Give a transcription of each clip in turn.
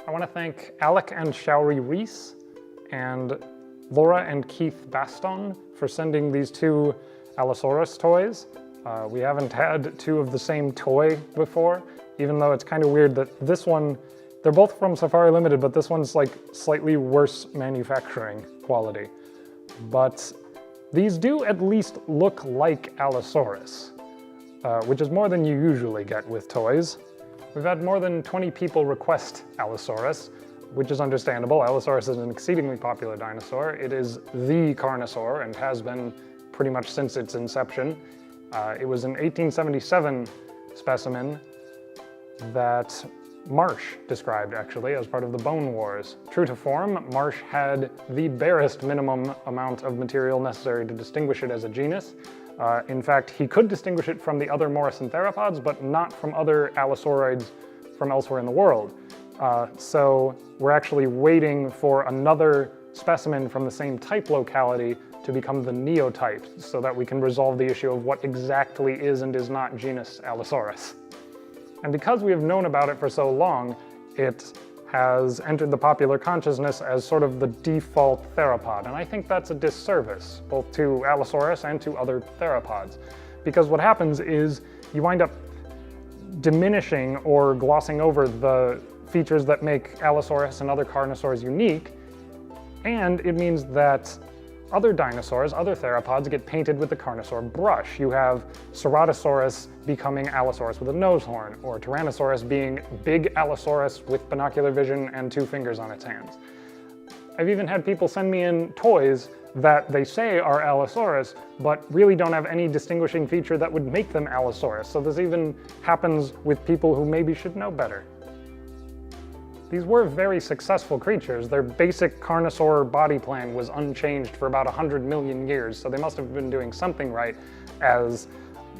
I want to thank Alec and Shaori Reese and Laura and Keith Baston for sending these two Allosaurus toys. We haven't had two of the same toy before, even though it's kind of weird that this one, they're both from Safari Limited, but this one's like slightly worse manufacturing quality. But these do at least look like Allosaurus, which is more than you usually get with toys. We've had more than 20 people request Allosaurus, which is understandable. Allosaurus is an exceedingly popular dinosaur. It is the carnosaur and has been pretty much since its inception. It was an 1877 specimen that Marsh described, actually, as part of the Bone Wars. True to form, Marsh had the barest minimum amount of material necessary to distinguish it as a genus. In fact, he could distinguish it from the other Morrison theropods, but not from other Allosauroids from elsewhere in the world. So we're actually waiting for another specimen from the same type locality to become the neotype, so that we can resolve the issue of what exactly is and is not genus Allosaurus. And because we have known about it for so long, it has entered the popular consciousness as sort of the default theropod. And I think that's a disservice, both to Allosaurus and to other theropods. Because what happens is you wind up diminishing or glossing over the features that make Allosaurus and other carnosaurs unique, and it means that other dinosaurs, other theropods, get painted with the carnosaur brush. You have Ceratosaurus becoming Allosaurus with a nose horn, or Tyrannosaurus being big Allosaurus with binocular vision and 2 fingers on its hands. I've even had people send me in toys that they say are Allosaurus, but really don't have any distinguishing feature that would make them Allosaurus. So this even happens with people who maybe should know better. These were very successful creatures. Their basic carnosaur body plan was unchanged for about 100 million years, so they must have been doing something right as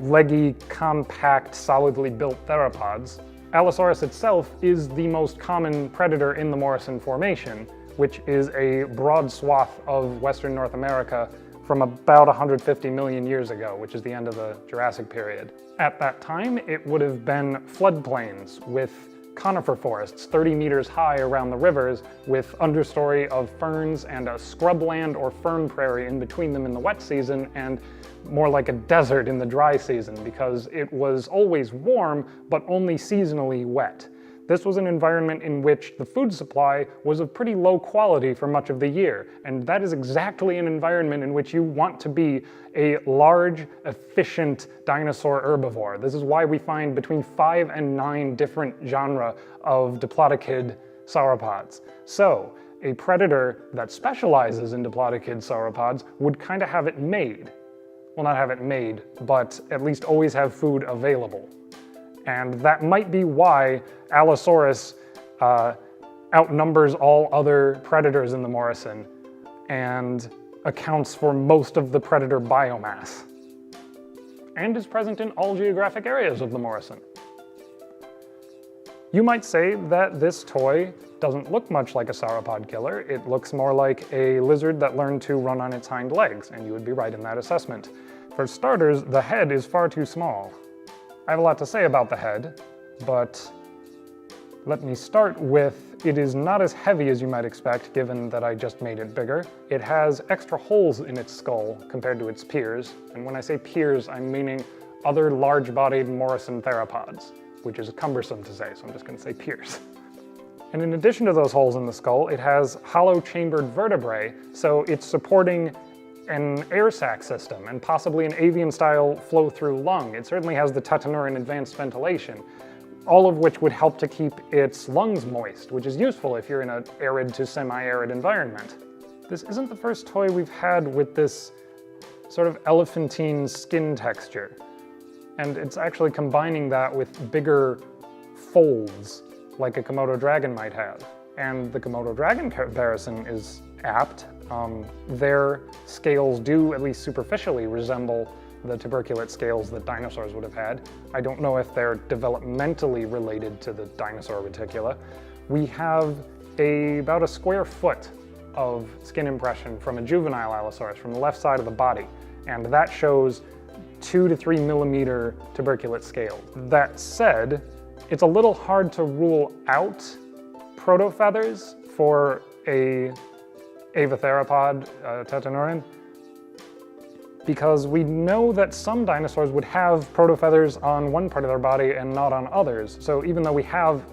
leggy, compact, solidly built theropods. Allosaurus itself is the most common predator in the Morrison Formation, which is a broad swath of Western North America from about 150 million years ago, which is the end of the Jurassic period. At that time, it would have been floodplains with conifer forests 30 meters high around the rivers, with understory of ferns and a scrubland or fern prairie in between them in the wet season, and more like a desert in the dry season, because it was always warm but only seasonally wet. This was an environment in which the food supply was of pretty low quality for much of the year, and that is exactly an environment in which you want to be a large, efficient dinosaur herbivore. This is why we find between 5 and 9 different genera of diplodocid sauropods. So, a predator that specializes in diplodocid sauropods would kind of have it made. Well, not have it made, but at least always have food available. And that might be why Allosaurus outnumbers all other predators in the Morrison and accounts for most of the predator biomass, and is present in all geographic areas of the Morrison. You might say that this toy doesn't look much like a sauropod killer. It looks more like a lizard that learned to run on its hind legs, and you would be right in that assessment. For starters, the head is far too small. I have a lot to say about the head, but let me start with, it is not as heavy as you might expect, given that I just made it bigger. It has extra holes in its skull compared to its peers, and when I say peers, I'm meaning other large-bodied Morrison theropods, which is cumbersome to say, so I'm just going to say peers. And in addition to those holes in the skull, it has hollow chambered vertebrae, so it's supporting an air sac system and possibly an avian-style flow-through lung. It certainly has the Tetanuran advanced ventilation, all of which would help to keep its lungs moist, which is useful if you're in an arid to semi-arid environment. This isn't the first toy we've had with this sort of elephantine skin texture, and it's actually combining that with bigger folds like a Komodo dragon might have. And the Komodo dragon comparison is apt. Their scales do, at least superficially, resemble the tuberculate scales that dinosaurs would have had. I don't know if they're developmentally related to the dinosaur reticula. We have about a square foot of skin impression from a juvenile Allosaurus from the left side of the body, and that shows 2 to 3 millimeter tuberculate scales. That said, it's a little hard to rule out protofeathers for a avitheropod Tetanuran, because we know that some dinosaurs would have protofeathers on one part of their body and not on others. So even though we have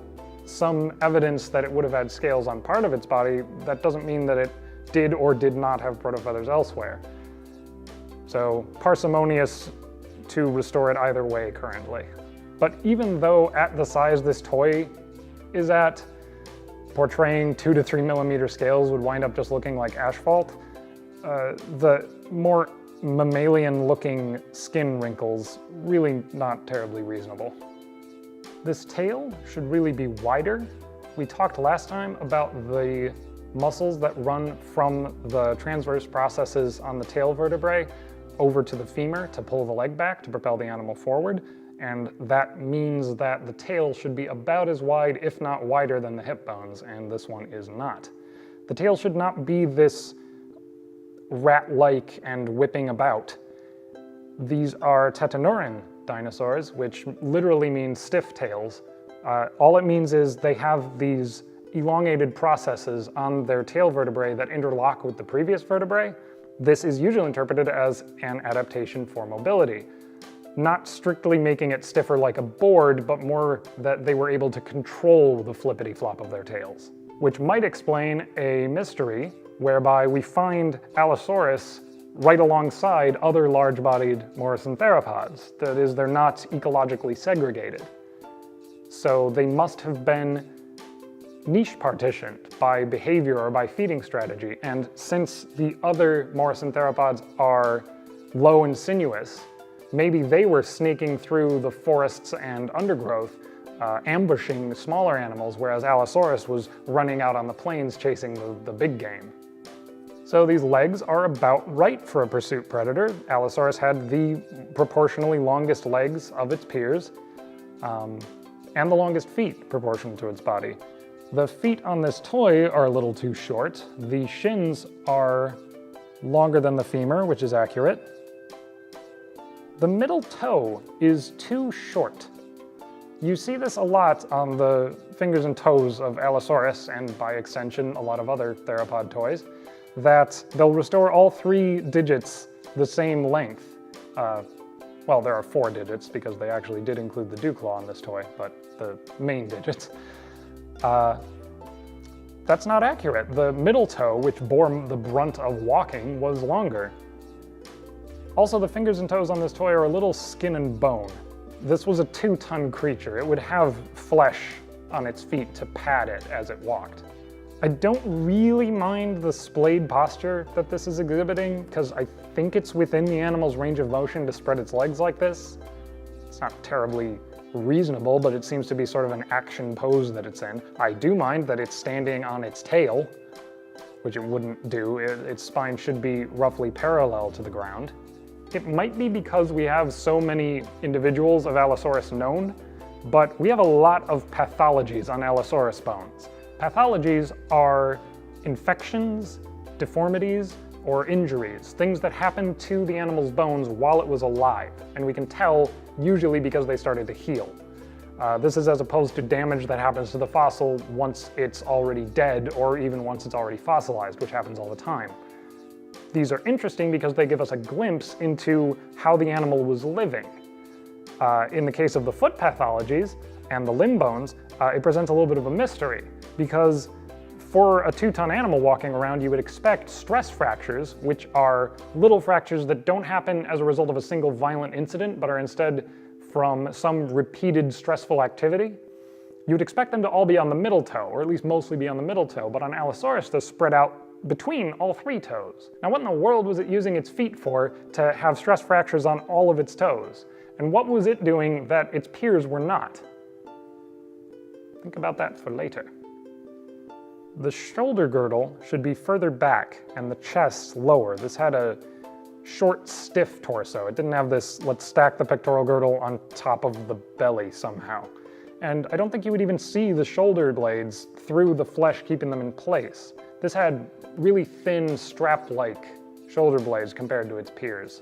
some evidence that it would have had scales on part of its body, that doesn't mean that it did or did not have protofeathers elsewhere. So parsimonious to restore it either way currently. But even though at the size this toy is at, portraying 2 to 3 millimeter scales would wind up just looking like asphalt, the more mammalian looking skin wrinkles really not terribly reasonable. This tail should really be wider. We talked last time about the muscles that run from the transverse processes on the tail vertebrae over to the femur to pull the leg back to propel the animal forward, and that means that the tail should be about as wide, if not wider, than the hip bones, and this one is not. The tail should not be this rat-like and whipping about. These are Tetanuran dinosaurs, which literally means stiff tails. All it means is they have these elongated processes on their tail vertebrae that interlock with the previous vertebrae. This is usually interpreted as an adaptation for mobility, not strictly making it stiffer like a board, but more that they were able to control the flippity-flop of their tails, which might explain a mystery whereby we find Allosaurus right alongside other large-bodied Morrison theropods. That is, they're not ecologically segregated. So they must have been niche partitioned by behavior or by feeding strategy. And since the other Morrison theropods are low and sinuous, maybe they were sneaking through the forests and undergrowth, ambushing smaller animals, whereas Allosaurus was running out on the plains chasing the big game. So these legs are about right for a pursuit predator. Allosaurus had the proportionally longest legs of its peers, and the longest feet proportional to its body. The feet on this toy are a little too short. The shins are longer than the femur, which is accurate. The middle toe is too short. You see this a lot on the fingers and toes of Allosaurus, and by extension, a lot of other theropod toys, that they'll restore all 3 digits the same length. Well, there are 4 digits because they actually did include the dew claw on this toy, but the main digits. That's not accurate. The middle toe, which bore the brunt of walking, was longer. Also, the fingers and toes on this toy are a little skin and bone. This was a 2-ton creature. It would have flesh on its feet to pad it as it walked. I don't really mind the splayed posture that this is exhibiting, because I think it's within the animal's range of motion to spread its legs like this. It's not terribly reasonable, but it seems to be sort of an action pose that it's in. I do mind that it's standing on its tail, which it wouldn't do. Its spine should be roughly parallel to the ground. It might be because we have so many individuals of Allosaurus known, but we have a lot of pathologies on Allosaurus bones. Pathologies are infections, deformities, or injuries, things that happened to the animal's bones while it was alive, and we can tell usually because they started to heal. This is as opposed to damage that happens to the fossil once it's already dead, or even once it's already fossilized, which happens all the time. These are interesting because they give us a glimpse into how the animal was living. In the case of the foot pathologies and the limb bones, it presents a little bit of a mystery, because For a 2-ton animal walking around, you would expect stress fractures, which are little fractures that don't happen as a result of a single violent incident, but are instead from some repeated stressful activity. You'd expect them to all be on the middle toe, or at least mostly be on the middle toe, but on Allosaurus they're spread out between all 3 toes. Now what in the world was it using its feet for to have stress fractures on all of its toes? And what was it doing that its peers were not? Think about that for later. The shoulder girdle should be further back and the chest lower. This had a short, stiff torso. It didn't have this, let's stack the pectoral girdle on top of the belly somehow. And I don't think you would even see the shoulder blades through the flesh keeping them in place. This had really thin, strap-like shoulder blades compared to its peers.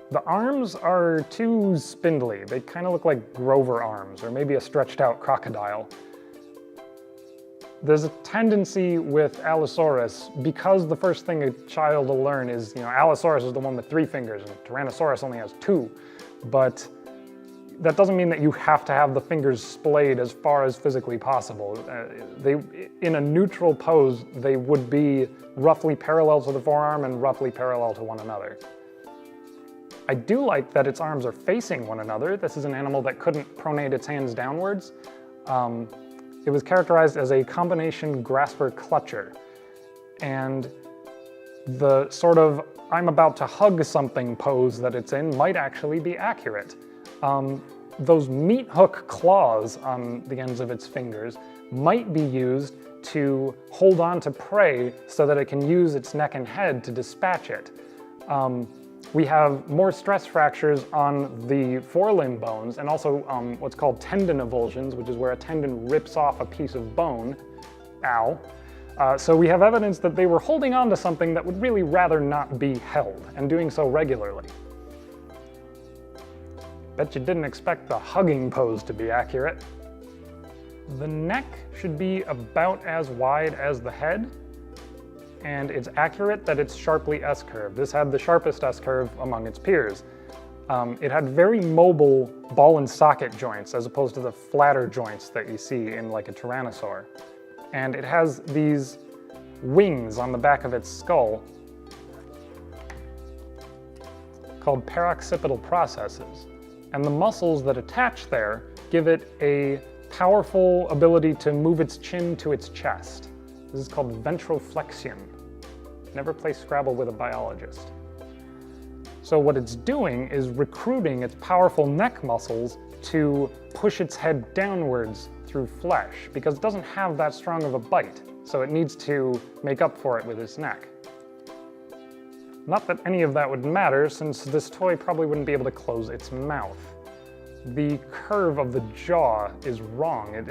The arms are too spindly. They kind of look like Grover arms, or maybe a stretched out crocodile. There's a tendency with Allosaurus, because the first thing a child will learn is, Allosaurus is the one with 3 fingers and Tyrannosaurus only has 2. But that doesn't mean that you have to have the fingers splayed as far as physically possible. In a neutral pose, they would be roughly parallel to the forearm and roughly parallel to one another. I do like that its arms are facing one another. This is an animal that couldn't pronate its hands downwards. It was characterized as a combination grasper-clutcher. And the sort of I'm about to hug something pose that it's in might actually be accurate. Those meat hook claws on the ends of its fingers might be used to hold on to prey so that it can use its neck and head to dispatch it. We have more stress fractures on the forelimb bones and also what's called tendon avulsions, which is where a tendon rips off a piece of bone. Ow. So we have evidence that they were holding on to something that would really rather not be held, and doing so regularly. Bet you didn't expect the hugging pose to be accurate. The neck should be about as wide as the head, and it's accurate that it's sharply S-curved. This had the sharpest S-curve among its peers. It had very mobile ball and socket joints as opposed to the flatter joints that you see in like a Tyrannosaur. And it has these wings on the back of its skull called paroccipital processes. And the muscles that attach there give it a powerful ability to move its chin to its chest. This is called ventroflexion. Never play Scrabble with a biologist. So what it's doing is recruiting its powerful neck muscles to push its head downwards through flesh, because it doesn't have that strong of a bite, so it needs to make up for it with its neck. Not that any of that would matter, since this toy probably wouldn't be able to close its mouth. The curve of the jaw is wrong.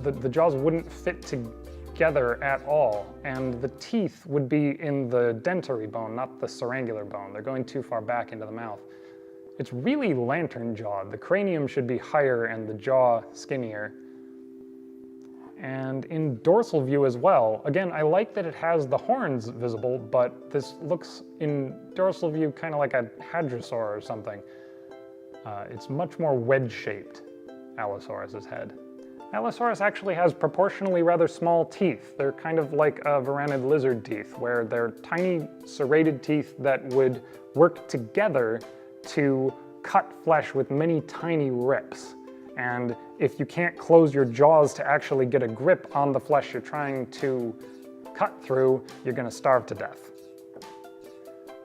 The jaws wouldn't fit together at all, and the teeth would be in the dentary bone, not the syringular bone. They're going too far back into the mouth. It's really lantern-jawed. The cranium should be higher and the jaw skinnier. And in dorsal view as well, again, I like that it has the horns visible, but this looks in dorsal view kind of like a hadrosaur or something. It's much more wedge-shaped, Allosaurus's head. Allosaurus actually has proportionally rather small teeth. They're kind of like varanid lizard teeth, where they're tiny serrated teeth that would work together to cut flesh with many tiny rips. And if you can't close your jaws to actually get a grip on the flesh you're trying to cut through, you're going to starve to death.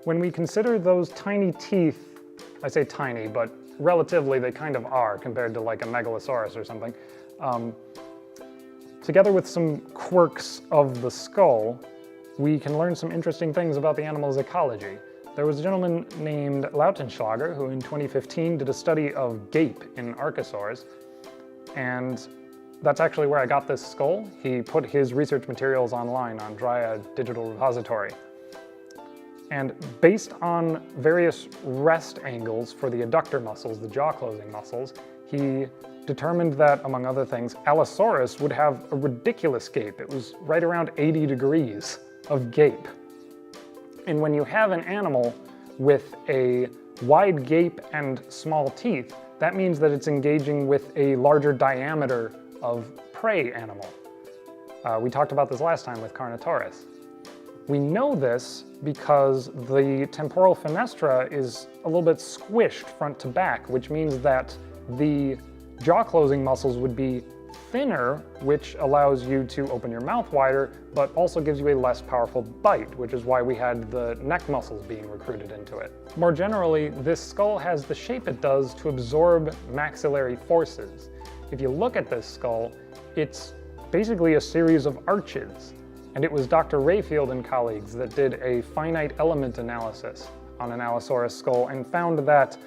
When we consider those tiny teeth, I say tiny, but relatively they kind of are compared to like a megalosaurus or something, together with some quirks of the skull, we can learn some interesting things about the animal's ecology. There was a gentleman named Lautenschlager who in 2015 did a study of gape in archosaurs, and that's actually where I got this skull. He put his research materials online on Dryad Digital Repository. And based on various rest angles for the adductor muscles, the jaw closing muscles, he determined that, among other things, Allosaurus would have a ridiculous gape. It was right around 80 degrees of gape. And when you have an animal with a wide gape and small teeth, that means that it's engaging with a larger diameter of prey animal. We talked about this last time with Carnotaurus. We know this because the temporal fenestra is a little bit squished front to back, which means that the jaw closing muscles would be thinner, which allows you to open your mouth wider, but also gives you a less powerful bite, which is why we had the neck muscles being recruited into it. More generally, this skull has the shape it does to absorb maxillary forces. If you look at this skull, it's basically a series of arches. And it was Dr. Rayfield and colleagues that did a finite element analysis on an Allosaurus skull and found that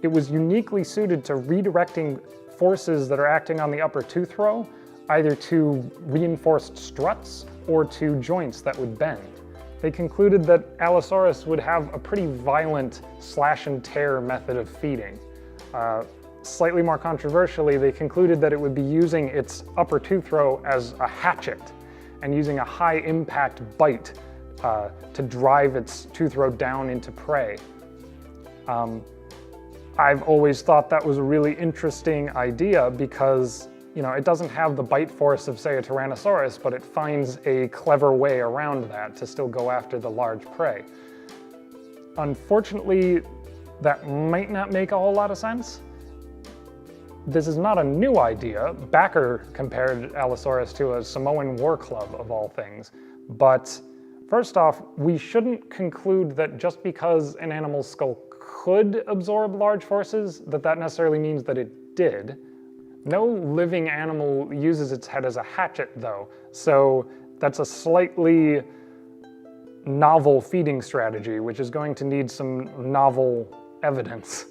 it was uniquely suited to redirecting forces that are acting on the upper tooth row, either to reinforced struts or to joints that would bend. They concluded that Allosaurus would have a pretty violent slash and tear method of feeding. Slightly more controversially, they concluded that it would be using its upper tooth row as a hatchet and using a high impact bite to drive its tooth row down into prey. I've always thought that was a really interesting idea because, it doesn't have the bite force of, say, a Tyrannosaurus, but it finds a clever way around that to still go after the large prey. Unfortunately, that might not make a whole lot of sense. This is not a new idea. Backer compared Allosaurus to a Samoan war club, of all things. But first off, we shouldn't conclude that just because an animal's skull could absorb large forces, that necessarily means that it did. No living animal uses its head as a hatchet, though, so that's a slightly novel feeding strategy, which is going to need some novel evidence.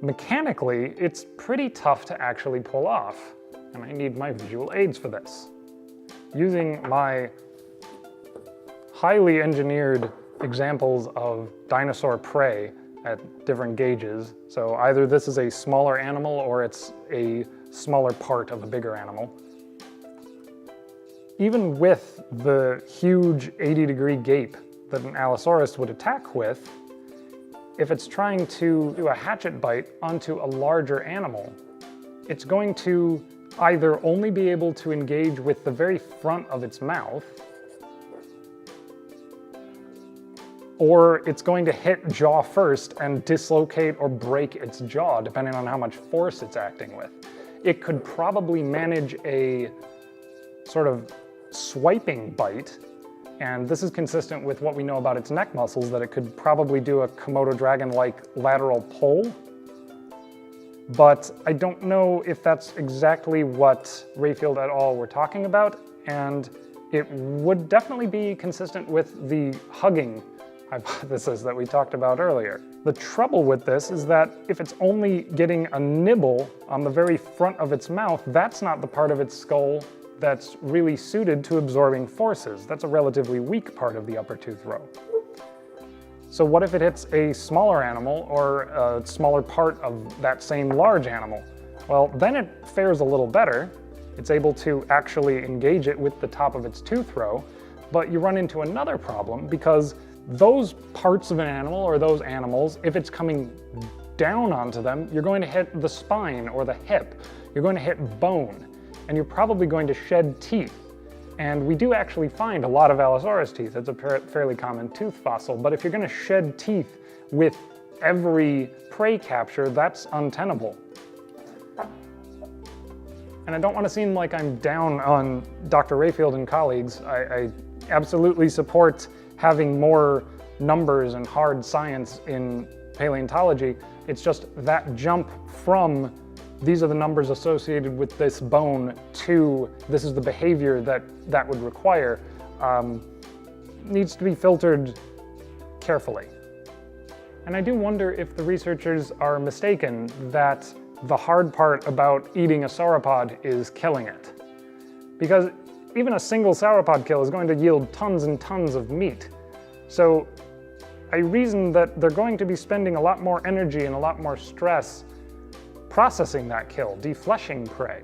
Mechanically, it's pretty tough to actually pull off, and I need my visual aids for this. Using my highly engineered examples of dinosaur prey at different gauges, so either this is a smaller animal or it's a smaller part of a bigger animal. Even with the huge 80-degree gape that an Allosaurus would attack with, if it's trying to do a hatchet bite onto a larger animal, it's going to either only be able to engage with the very front of its mouth, or it's going to hit jaw first and dislocate or break its jaw, depending on how much force it's acting with. It could probably manage a sort of swiping bite, and this is consistent with what we know about its neck muscles, that it could probably do a Komodo dragon-like lateral pull. But I don't know if that's exactly what Rayfield et al. Were talking about, and it would definitely be consistent with the hugging hypothesis that we talked about earlier. The trouble with this is that if it's only getting a nibble on the very front of its mouth, that's not the part of its skull that's really suited to absorbing forces. That's a relatively weak part of the upper tooth row. So what if it hits a smaller animal or a smaller part of that same large animal? Well, then it fares a little better. It's able to actually engage it with the top of its tooth row, but you run into another problem because those parts of an animal or those animals, if it's coming down onto them, you're going to hit the spine or the hip. You're going to hit bone. And you're probably going to shed teeth. And we do actually find a lot of Allosaurus teeth. It's a fairly common tooth fossil, but if you're going to shed teeth with every prey capture, that's untenable. And I don't want to seem like I'm down on Dr. Rayfield and colleagues. I absolutely support having more numbers and hard science in paleontology. It's just that jump from these are the numbers associated with this bone to this is the behavior that would require, needs to be filtered carefully. And I do wonder if the researchers are mistaken that the hard part about eating a sauropod is killing it. Because even a single sauropod kill is going to yield tons and tons of meat. So I reason that they're going to be spending a lot more energy and a lot more stress processing that kill, defleshing prey.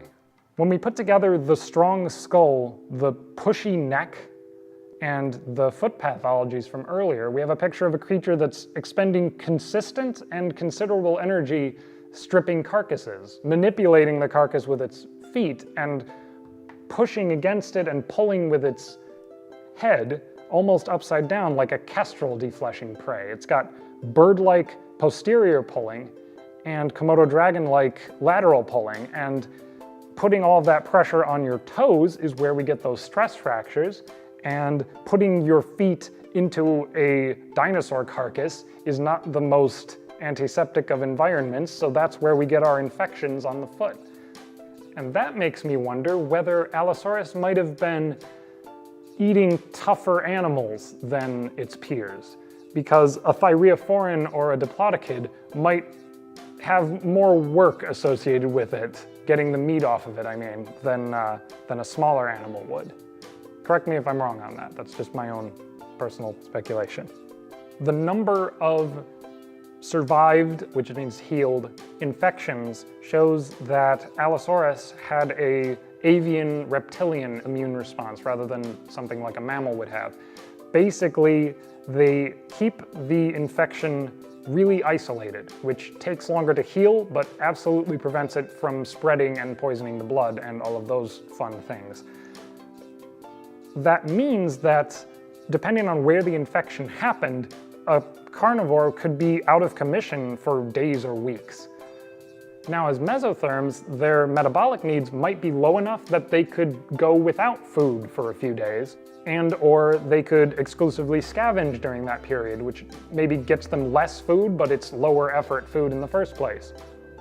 When we put together the strong skull, the pushy neck, and the foot pathologies from earlier, we have a picture of a creature that's expending consistent and considerable energy stripping carcasses, manipulating the carcass with its feet, and pushing against it and pulling with its head almost upside down like a kestrel defleshing prey. It's got bird-like posterior pulling and Komodo dragon-like lateral pulling, and putting all of that pressure on your toes is where we get those stress fractures, and putting your feet into a dinosaur carcass is not the most antiseptic of environments, so that's where we get our infections on the foot. And that makes me wonder whether Allosaurus might have been eating tougher animals than its peers, because a thyreophoran or a diplodocid might have more work associated with it, getting the meat off of it, I mean, than a smaller animal would. Correct me if I'm wrong on that. That's just my own personal speculation. The number of survived, which means healed, infections shows that Allosaurus had a avian reptilian immune response rather than something like a mammal would have. Basically, they keep the infection really isolated, which takes longer to heal, but absolutely prevents it from spreading and poisoning the blood and all of those fun things. That means that, depending on where the infection happened, a carnivore could be out of commission for days or weeks. Now, as mesotherms, their metabolic needs might be low enough that they could go without food for a few days, or they could exclusively scavenge during that period, which maybe gets them less food, but it's lower effort food in the first place.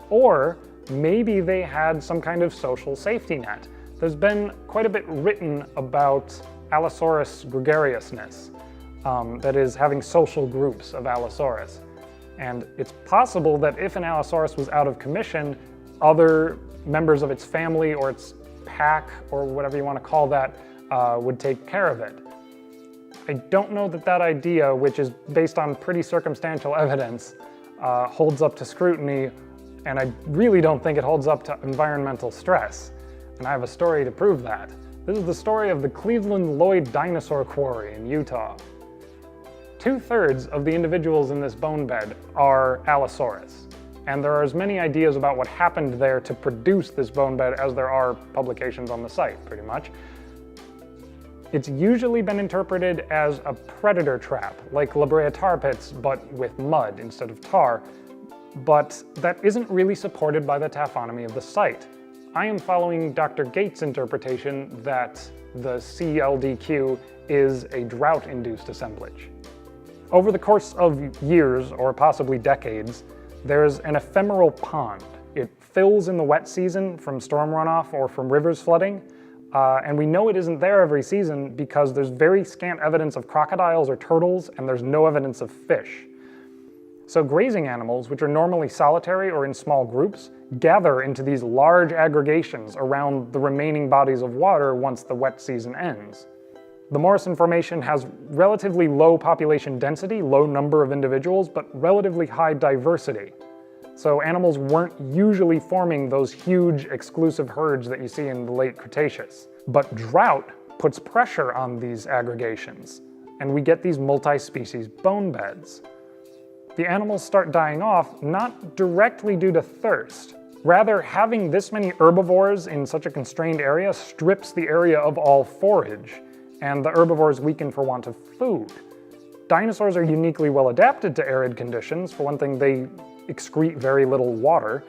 Or maybe they had some kind of social safety net. There's been quite a bit written about Allosaurus gregariousness, that is, having social groups of Allosaurus. And it's possible that if an Allosaurus was out of commission, other members of its family or its pack, or whatever you want to call that, would take care of it. I don't know that that idea, which is based on pretty circumstantial evidence, holds up to scrutiny, and I really don't think it holds up to environmental stress. And I have a story to prove that. This is the story of the Cleveland Lloyd Dinosaur Quarry in Utah. 2/3 of the individuals in this bone bed are Allosaurus, and there are as many ideas about what happened there to produce this bone bed as there are publications on the site, pretty much. It's usually been interpreted as a predator trap, like La Brea tar pits, but with mud instead of tar, but that isn't really supported by the taphonomy of the site. I am following Dr. Gates' interpretation that the CLDQ is a drought-induced assemblage. Over the course of years, or possibly decades, there's an ephemeral pond. It fills in the wet season from storm runoff or from rivers flooding, and we know it isn't there every season because there's very scant evidence of crocodiles or turtles, and there's no evidence of fish. So grazing animals, which are normally solitary or in small groups, gather into these large aggregations around the remaining bodies of water once the wet season ends. The Morrison Formation has relatively low population density, low number of individuals, but relatively high diversity. So animals weren't usually forming those huge exclusive herds that you see in the late Cretaceous. But drought puts pressure on these aggregations, and we get these multi-species bone beds. The animals start dying off not directly due to thirst. Rather, having this many herbivores in such a constrained area strips the area of all forage, and the herbivores weaken for want of food. Dinosaurs are uniquely well adapted to arid conditions. For one thing, they excrete very little water,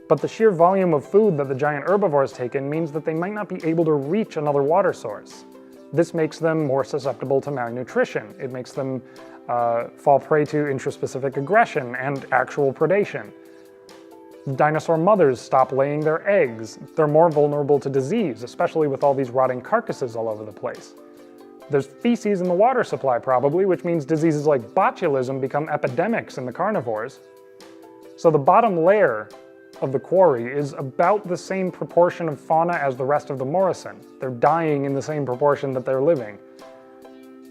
but the sheer volume of food that the giant herbivores take in means that they might not be able to reach another water source. This makes them more susceptible to malnutrition. It makes them fall prey to intraspecific aggression and actual predation. Dinosaur mothers stop laying their eggs. They're more vulnerable to disease, especially with all these rotting carcasses all over the place. There's feces in the water supply probably, which means diseases like botulism become epidemics in the carnivores. So the bottom layer of the quarry is about the same proportion of fauna as the rest of the Morrison. They're dying in the same proportion that they're living.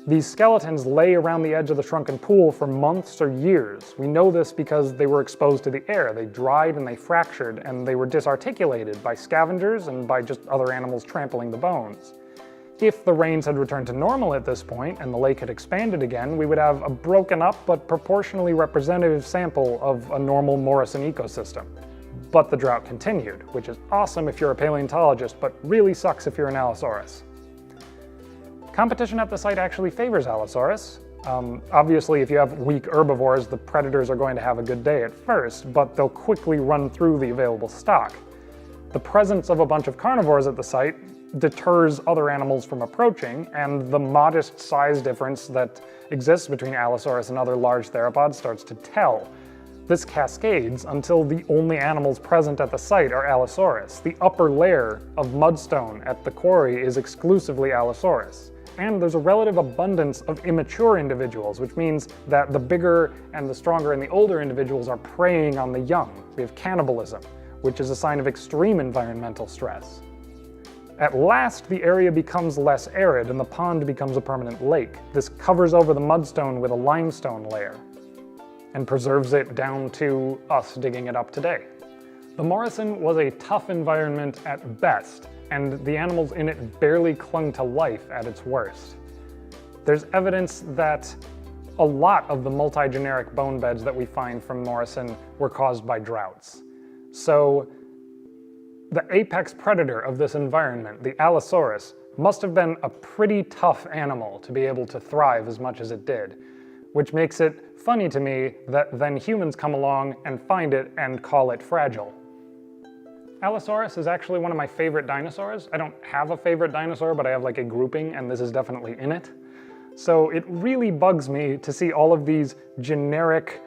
These skeletons lay around the edge of the shrunken pool for months or years. We know this because they were exposed to the air. They dried and they fractured, and they were disarticulated by scavengers and by just other animals trampling the bones. If the rains had returned to normal at this point and the lake had expanded again, we would have a broken up but proportionally representative sample of a normal Morrison ecosystem. but the drought continued, which is awesome if you're a paleontologist, but really sucks if you're an Allosaurus. Competition at the site actually favors Allosaurus. Obviously, if you have weak herbivores, the predators are going to have a good day at first, but they'll quickly run through the available stock. The presence of a bunch of carnivores at the site deters other animals from approaching, and the modest size difference that exists between Allosaurus and other large theropods starts to tell. This cascades until the only animals present at the site are Allosaurus. The upper layer of mudstone at the quarry is exclusively Allosaurus. And there's a relative abundance of immature individuals, which means that the bigger and the stronger and the older individuals are preying on the young. We have cannibalism, which is a sign of extreme environmental stress. At last, the area becomes less arid and the pond becomes a permanent lake. This covers over the mudstone with a limestone layer and preserves it down to us digging it up today. The Morrison was a tough environment at best, and the animals in it barely clung to life at its worst. There's evidence that a lot of the multigeneric bone beds that we find from Morrison were caused by droughts. So the apex predator of this environment, the Allosaurus, must have been a pretty tough animal to be able to thrive as much as it did, which makes it funny to me that then humans come along and find it and call it fragile. Allosaurus is actually one of my favorite dinosaurs. I don't have a favorite dinosaur, but I have like a grouping, and this is definitely in it. So it really bugs me to see all of these generic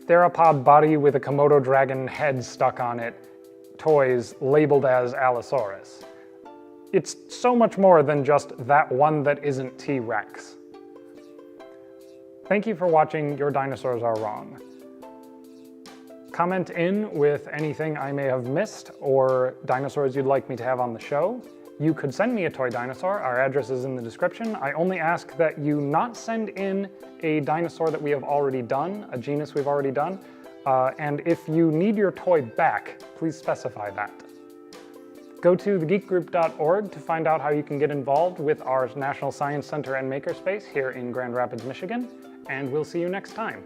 theropod body with a Komodo dragon head stuck on it toys labeled as Allosaurus. It's so much more than just that one that isn't T-Rex. Thank you for watching Your Dinosaurs Are Wrong. Comment in with anything I may have missed or dinosaurs you'd like me to have on the show. You could send me a toy dinosaur. Our address is in the description. I only ask that you not send in a dinosaur that we have already done, a genus we've already done. And if you need your toy back, please specify that. Go to thegeekgroup.org to find out how you can get involved with our National Science Center and Makerspace here in Grand Rapids, Michigan, and we'll see you next time.